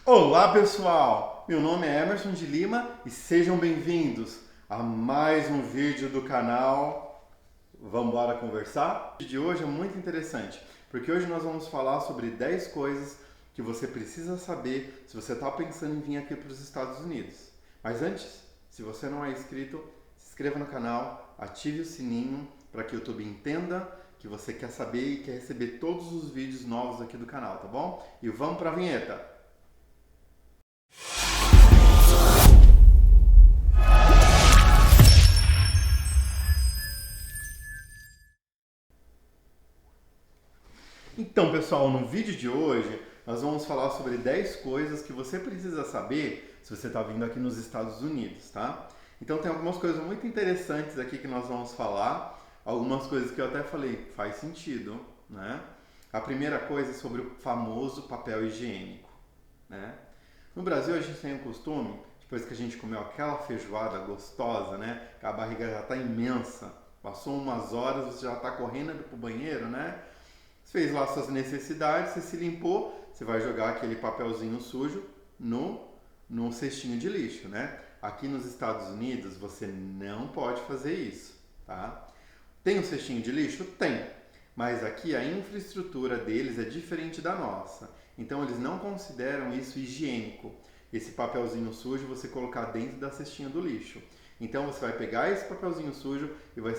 Olá pessoal, meu nome é Emerson de Lima e sejam bem-vindos a mais um vídeo do canal Vamos embora conversar? O vídeo de hoje é muito interessante, porque hoje nós vamos falar sobre 10 coisas que você precisa saber se você está pensando em vir aqui para os Estados Unidos. Mas antes, se você não é inscrito, se inscreva no canal, ative o sininho para que o YouTube entenda que você quer saber e quer receber todos os vídeos novos aqui do canal, tá bom? E vamos para a vinheta! Então, pessoal, no vídeo de hoje nós vamos falar sobre 10 coisas que você precisa saber se você está vindo aqui nos Estados Unidos, tá? Então tem algumas coisas muito interessantes aqui que nós vamos falar, algumas coisas que eu até falei, faz sentido, né? A primeira coisa é sobre o famoso papel higiênico, né? No Brasil a gente tem o costume, depois que a gente comeu aquela feijoada gostosa, né? Que a barriga já está imensa, passou umas horas, você já está correndo para o banheiro, né? Você fez lá suas necessidades, você se limpou, você vai jogar aquele papelzinho sujo no cestinho de lixo, né? Aqui nos Estados Unidos você não pode fazer isso, tá? Tem um cestinho de lixo? Tem. Mas aqui a infraestrutura deles é diferente da nossa. Então eles não consideram isso higiênico. Esse papelzinho sujo você colocar dentro da cestinha do lixo. Então você vai pegar esse papelzinho sujo e vai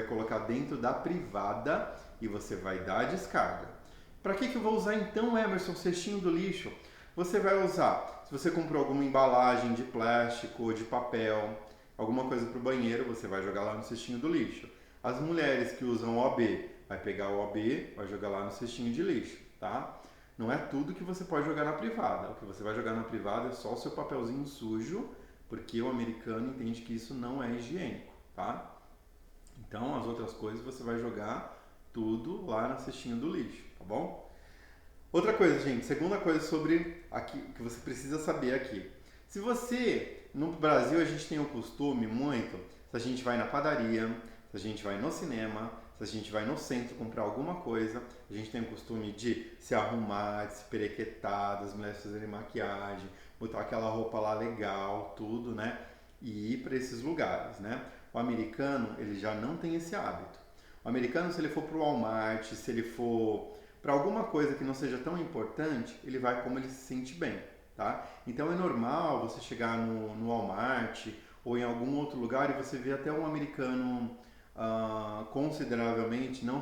colocar dentro da privada e você vai dar a descarga. Para que eu vou usar então, Emerson, cestinho do lixo? Você vai usar, se você comprou alguma embalagem de plástico ou de papel, alguma coisa para o banheiro, você vai jogar lá no cestinho do lixo. As mulheres que usam OB, vai pegar o OB, vai jogar lá no cestinho de lixo, tá? Não é tudo que você pode jogar na privada. O que você vai jogar na privada é só o seu papelzinho sujo, porque o americano entende que isso não é higiênico, tá? Então as outras coisas você vai jogar tudo lá na cestinha do lixo, tá bom? Outra coisa, gente, segunda coisa sobre aqui que você precisa saber aqui. Se você, no Brasil a gente tem o costume muito, se a gente vai na padaria, se a gente vai no cinema, se a gente vai no centro comprar alguma coisa, a gente tem o costume de se arrumar, de se perequetar, das mulheres fazerem maquiagem, botar aquela roupa lá legal, tudo, né? E ir para esses lugares, né? O americano, ele já não tem esse hábito. O americano, se ele for para o Walmart, se ele for para alguma coisa que não seja tão importante, ele vai como ele se sente bem, tá? Então é normal você chegar no Walmart ou em algum outro lugar e você ver até um americano consideravelmente não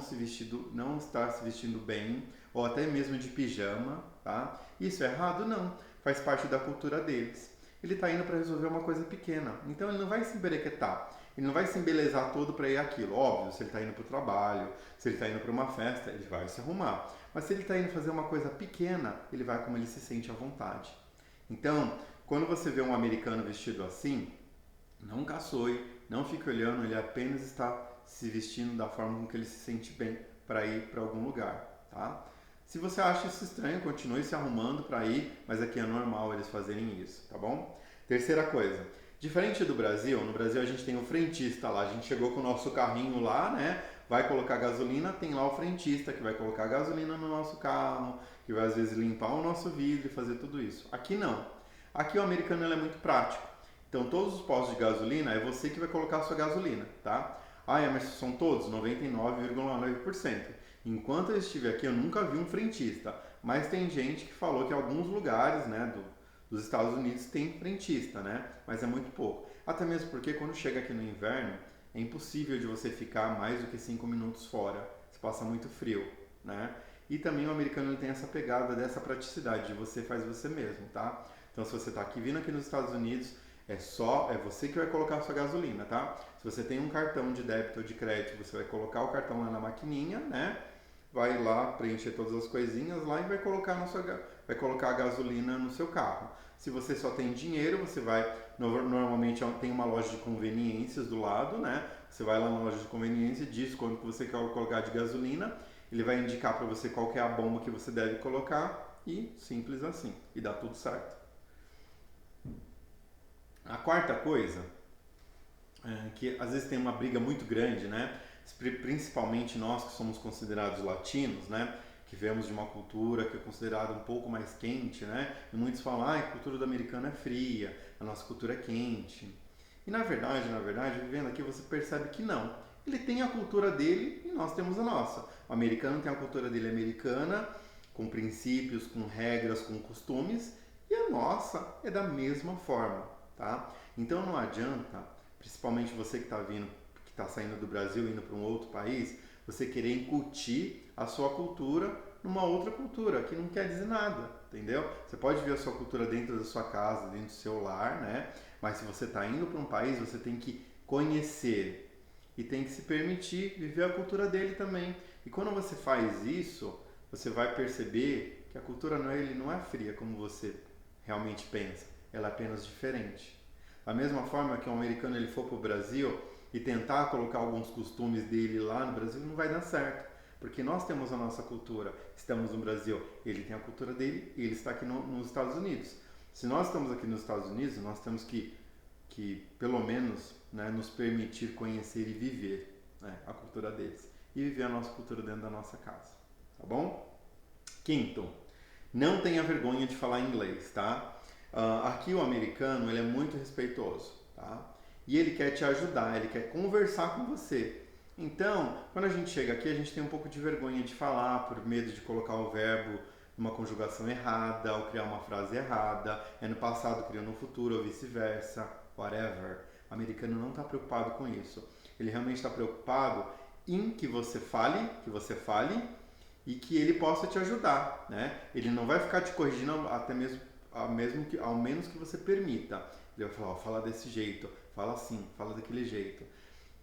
estar se vestindo bem ou até mesmo de pijama, tá? Isso é errado? Não. Faz parte da cultura deles. Ele está indo para resolver uma coisa pequena, então ele não vai se emberequetar. Ele não vai se embelezar todo para ir aquilo. Óbvio, se ele está indo para o trabalho, se ele está indo para uma festa, ele vai se arrumar. Mas se ele está indo fazer uma coisa pequena, ele vai como ele se sente à vontade. Então, quando você vê um americano vestido assim, não caçoe, não fique olhando, ele apenas está se vestindo da forma com que ele se sente bem para ir para algum lugar, tá? Se você acha isso estranho, continue se arrumando para ir, mas aqui é normal eles fazerem isso, tá bom? Terceira coisa, diferente do Brasil, no Brasil a gente tem o frentista lá, a gente chegou com o nosso carrinho lá, né? Vai colocar gasolina, tem lá o frentista que vai colocar gasolina no nosso carro, que vai às vezes limpar o nosso vidro e fazer tudo isso. Aqui não. Aqui o americano ele é muito prático. Então todos os postos de gasolina é você que vai colocar a sua gasolina, tá? Ah, mas são todos? 99,9%. Enquanto eu estive aqui eu nunca vi um frentista, mas tem gente que falou que em alguns lugares, né, dos Estados Unidos tem frentista, né? Mas é muito pouco. Até mesmo porque quando chega aqui no inverno, é impossível de você ficar mais do que 5 minutos fora. Você passa muito frio, né? E também o americano ele tem essa pegada dessa praticidade de você faz você mesmo, tá? Então se você está aqui vindo aqui nos Estados Unidos, é você que vai colocar a sua gasolina, tá? Se você tem um cartão de débito ou de crédito, você vai colocar o cartão lá na maquininha, né? Vai lá preencher todas as coisinhas lá e vai colocar a gasolina no seu carro. Se você só tem dinheiro, você vai normalmente tem uma loja de conveniências do lado, né? Você vai lá na loja de conveniência, diz quanto que você quer colocar de gasolina, ele vai indicar para você qual que é a bomba que você deve colocar e simples assim, e dá tudo certo. A quarta coisa é que às vezes tem uma briga muito grande, né? Principalmente nós que somos considerados latinos, né? que viemos de uma cultura que é considerada um pouco mais quente, né? E muitos falam, a cultura do americano é fria, a nossa cultura é quente. E na verdade, vivendo aqui você percebe que não. Ele tem a cultura dele e nós temos a nossa. O americano tem a cultura dele americana, com princípios, com regras, com costumes, e a nossa é da mesma forma, tá? Então não adianta, principalmente você que está vindo, que está saindo do Brasil indo para um outro país, você querer incutir a sua cultura numa outra cultura, que não quer dizer nada, entendeu? Você pode ver a sua cultura dentro da sua casa, dentro do seu lar, né? Mas se você está indo para um país, você tem que conhecer e tem que se permitir viver a cultura dele também. E quando você faz isso, você vai perceber que a cultura ele não é fria como você realmente pensa, ela é apenas diferente. Da mesma forma que um americano ele for para o Brasil e tentar colocar alguns costumes dele lá no Brasil, não vai dar certo. Porque nós temos a nossa cultura, estamos no Brasil, ele tem a cultura dele e ele está aqui nos Estados Unidos. Se nós estamos aqui nos Estados Unidos, nós temos que pelo menos, né, nos permitir conhecer e viver, né, a cultura deles. E viver a nossa cultura dentro da nossa casa. Tá bom? Quinto, não tenha vergonha de falar inglês, tá? Aqui o americano ele é muito respeitoso, tá? E ele quer te ajudar, ele quer conversar com você. Então, quando a gente chega aqui, a gente tem um pouco de vergonha de falar, por medo de colocar o verbo numa conjugação errada, ou criar uma frase errada, é no passado criando no futuro, ou vice-versa, whatever. O americano não está preocupado com isso. Ele realmente está preocupado em que você fale e que ele possa te ajudar, né? Ele não vai ficar te corrigindo até mesmo, ao menos que você permita. Ele vai falar, ó, fala desse jeito, fala assim, fala daquele jeito.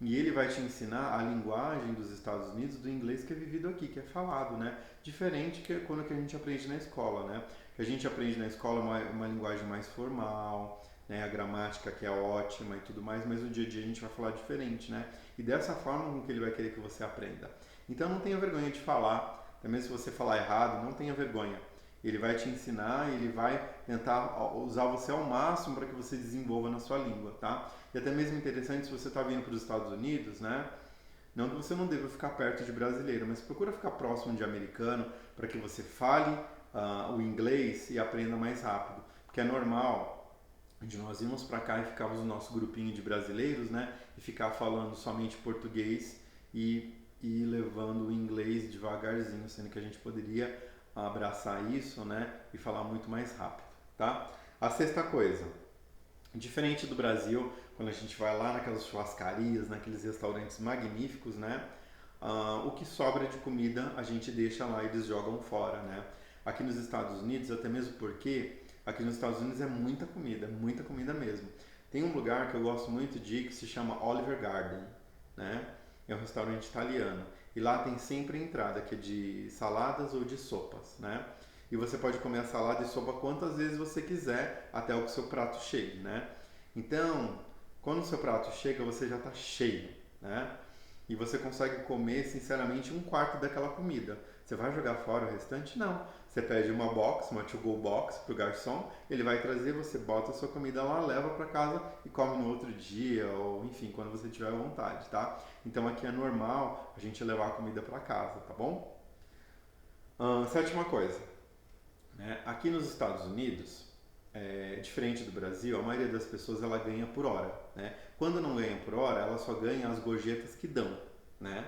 E ele vai te ensinar a linguagem dos Estados Unidos, do inglês que é vivido aqui, que é falado, né? Diferente que quando que a gente aprende na escola, né? Que a gente aprende na escola uma linguagem mais formal, né? A gramática que é ótima e tudo mais, mas no dia a dia a gente vai falar diferente, né? E dessa forma com que ele vai querer que você aprenda. Então não tenha vergonha de falar, também se você falar errado, não tenha vergonha. Ele vai te ensinar, ele vai tentar usar você ao máximo para que você desenvolva na sua língua, tá? E até mesmo interessante se você está vindo para os Estados Unidos, né? Não que você não deva ficar perto de brasileiro, mas procura ficar próximo de americano para que você fale o inglês e aprenda mais rápido. Porque é normal de nós irmos para cá e ficarmos no nosso grupinho de brasileiros, né? E ficar falando somente português e levando o inglês devagarzinho, sendo que a gente poderia abraçar isso, né, e falar muito mais rápido, tá? A sexta coisa, diferente do Brasil, quando a gente vai lá naquelas churrascarias, naqueles restaurantes magníficos, né, o que sobra de comida a gente deixa lá e eles jogam fora, né? Aqui nos Estados Unidos, até mesmo porque aqui nos Estados Unidos é muita comida mesmo. Tem um lugar que eu gosto muito de ir que se chama Olive Garden, né? É um restaurante italiano. E lá tem sempre entrada, que é de saladas ou de sopas, né? E você pode comer a salada e sopa quantas vezes você quiser, até o que seu prato chegue, né? Então, quando o seu prato chega, você já está cheio, né? E você consegue comer, sinceramente, um quarto daquela comida. Você vai jogar fora o restante? Não. Você pede uma box, uma to-go box pro garçom, ele vai trazer, você bota a sua comida lá, leva para casa e come no outro dia, ou enfim, quando você tiver vontade, tá? Então aqui é normal a gente levar a comida para casa, tá bom? Sétima coisa, né? Aqui nos Estados Unidos, diferente do Brasil, a maioria das pessoas ela ganha por hora, né? Quando não ganha por hora, ela só ganha as gorjetas que dão, né?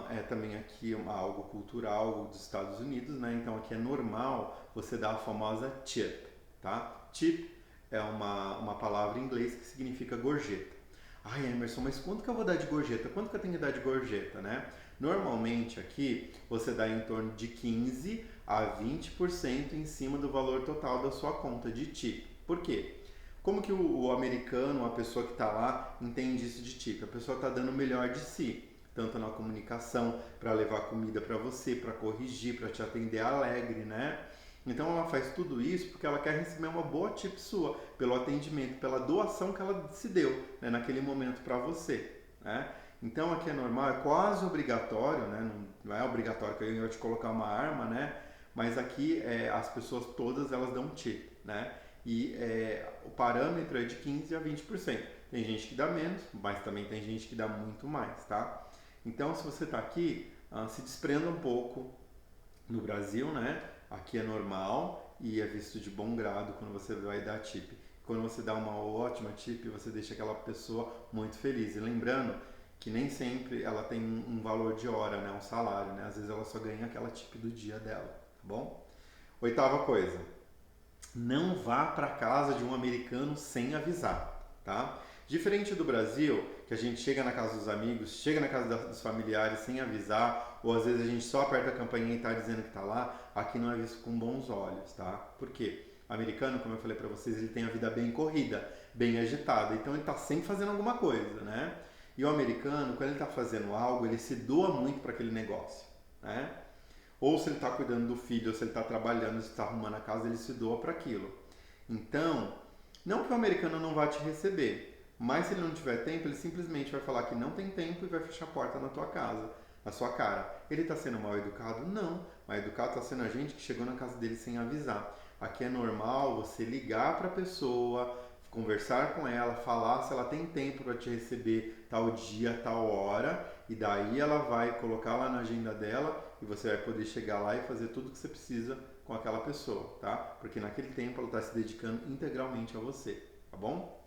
É também aqui algo cultural dos Estados Unidos, né? Então aqui é normal você dar a famosa tip, tá? Tip é uma palavra em inglês que significa gorjeta. Ai, Emerson, mas quanto que eu vou dar de gorjeta? Quanto que eu tenho que dar de gorjeta, né? Normalmente aqui você dá em torno de 15 a 20% em cima do valor total da sua conta de tip. Por quê? Como que o americano, a pessoa que está lá, entende isso de tip? A pessoa está dando o melhor de si, tanto na comunicação, para levar comida para você, para corrigir, para te atender alegre, né? Então ela faz tudo isso porque ela quer receber uma boa tip sua, pelo atendimento, pela doação que ela se deu, né, naquele momento para você, né? Então aqui é normal, é quase obrigatório, né? Não é obrigatório que eu ia te colocar uma arma, né? Mas aqui as pessoas todas elas dão tip, né? E o parâmetro é de 15 a 20%. Tem gente que dá menos, mas também tem gente que dá muito mais, tá? Então se você está aqui, se desprenda um pouco no Brasil, né? Aqui é normal e é visto de bom grado quando você vai dar tip. Quando você dá uma ótima tip, você deixa aquela pessoa muito feliz. E lembrando que nem sempre ela tem um valor de hora, né? Um salário, né? Às vezes ela só ganha aquela tip do dia dela, tá bom? Oitava coisa, não vá para casa de um americano sem avisar, tá? Diferente do Brasil, que a gente chega na casa dos amigos, chega na casa dos familiares sem avisar, ou às vezes a gente só aperta a campainha e está dizendo que está lá, aqui não é visto com bons olhos, tá? Por quê? O americano, como eu falei para vocês, ele tem a vida bem corrida, bem agitada, então ele está sempre fazendo alguma coisa, né? E o americano, quando ele está fazendo algo, ele se doa muito para aquele negócio, né? Ou se ele está cuidando do filho, ou se ele está trabalhando, se está arrumando a casa, ele se doa para aquilo. Então, não que o americano não vá te receber, mas se ele não tiver tempo, ele simplesmente vai falar que não tem tempo e vai fechar a porta na tua casa, na sua cara. Ele está sendo mal educado? Não. Mal educado está sendo a gente que chegou na casa dele sem avisar. Aqui é normal você ligar para a pessoa, conversar com ela, falar se ela tem tempo para te receber tal dia, tal hora, e daí ela vai colocar lá na agenda dela e você vai poder chegar lá e fazer tudo que você precisa com aquela pessoa, tá? Porque naquele tempo ela está se dedicando integralmente a você, tá bom?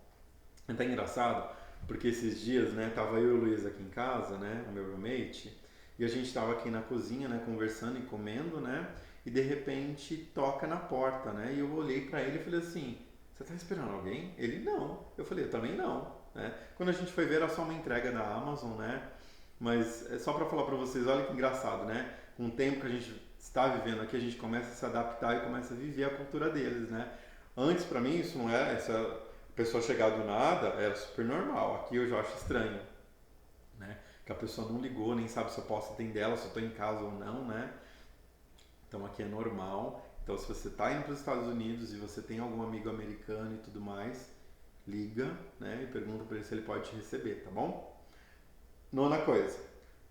É até engraçado, porque esses dias, né, tava eu e o Luiz aqui em casa, né, o meu roommate, e a gente tava aqui na cozinha, né, conversando e comendo, né, e de repente toca na porta, né, e eu olhei pra ele e falei assim, você tá esperando alguém? Ele, não. Eu falei, eu também não, né. Quando a gente foi ver, era só uma entrega da Amazon, né, mas é só pra falar pra vocês, olha que engraçado, né, com o tempo que a gente está vivendo aqui, a gente começa a se adaptar e começa a viver a cultura deles, né. Antes, pra mim, isso não é, essa pessoa chegar do nada era super normal. Aqui eu já acho estranho, né? Que a pessoa não ligou, nem sabe se eu posso atender ela, se eu estou em casa ou não, né? Então aqui é normal. Então se você está indo para os Estados Unidos e você tem algum amigo americano e tudo mais, liga, né? E pergunta para ele se ele pode te receber, tá bom? Nona coisa,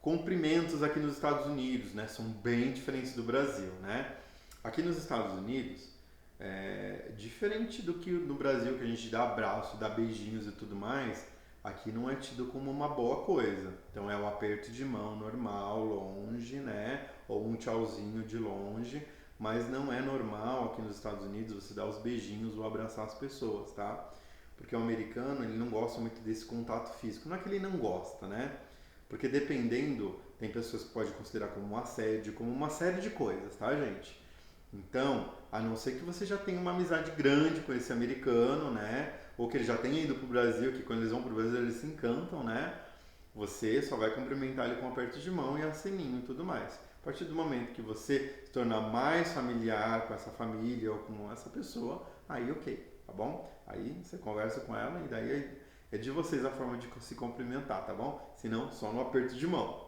cumprimentos aqui nos Estados Unidos, né? São bem diferentes do Brasil, né? Aqui nos Estados Unidos, diferente do que no Brasil, que a gente dá abraço, dá beijinhos e tudo mais, aqui não é tido como uma boa coisa. Então é o aperto de mão normal, longe, né? Ou um tchauzinho de longe, mas não é normal aqui nos Estados Unidos você dar os beijinhos ou abraçar as pessoas, tá? Porque o americano, ele não gosta muito desse contato físico. Não é que ele não gosta, né? Porque dependendo, tem pessoas que podem considerar como um assédio, como uma série de coisas, tá, gente? Então, a não ser que você já tenha uma amizade grande com esse americano, né? Ou que ele já tenha ido pro Brasil, que quando eles vão pro Brasil eles se encantam, né? Você só vai cumprimentar ele com um aperto de mão e aceninho e tudo mais. A partir do momento que você se tornar mais familiar com essa família ou com essa pessoa, aí ok, tá bom? Aí você conversa com ela e daí é de vocês a forma de se cumprimentar, tá bom? Se não, só no aperto de mão.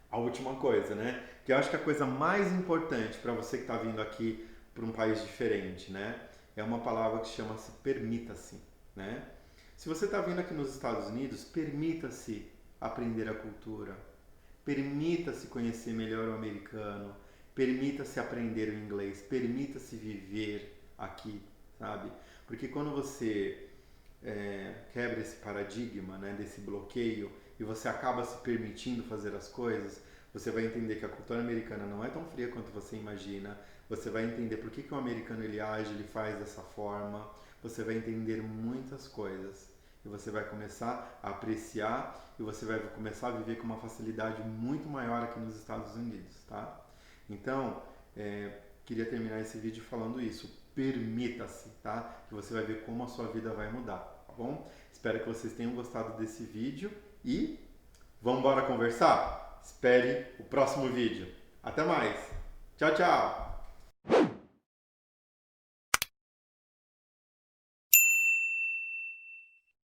A última coisa, né? Que eu acho que a coisa mais importante para você que está vindo aqui para um país diferente, né? É uma palavra que chama-se permita-se, né? Se você está vindo aqui nos Estados Unidos, permita-se aprender a cultura, permita-se conhecer melhor o americano, permita-se aprender o inglês, permita-se viver aqui, sabe? Porque quando você quebra esse paradigma, né, desse bloqueio, e você acaba se permitindo fazer as coisas, você vai entender que a cultura americana não é tão fria quanto você imagina, você vai entender por que o americano ele age, ele faz dessa forma, você vai entender muitas coisas e você vai começar a apreciar e você vai começar a viver com uma facilidade muito maior aqui nos Estados Unidos, tá? Então, queria terminar esse vídeo falando isso, permita-se, tá? Que você vai ver como a sua vida vai mudar, tá bom? Espero que vocês tenham gostado desse vídeo e vamos embora conversar? Espere o próximo vídeo. Até mais. Tchau, tchau.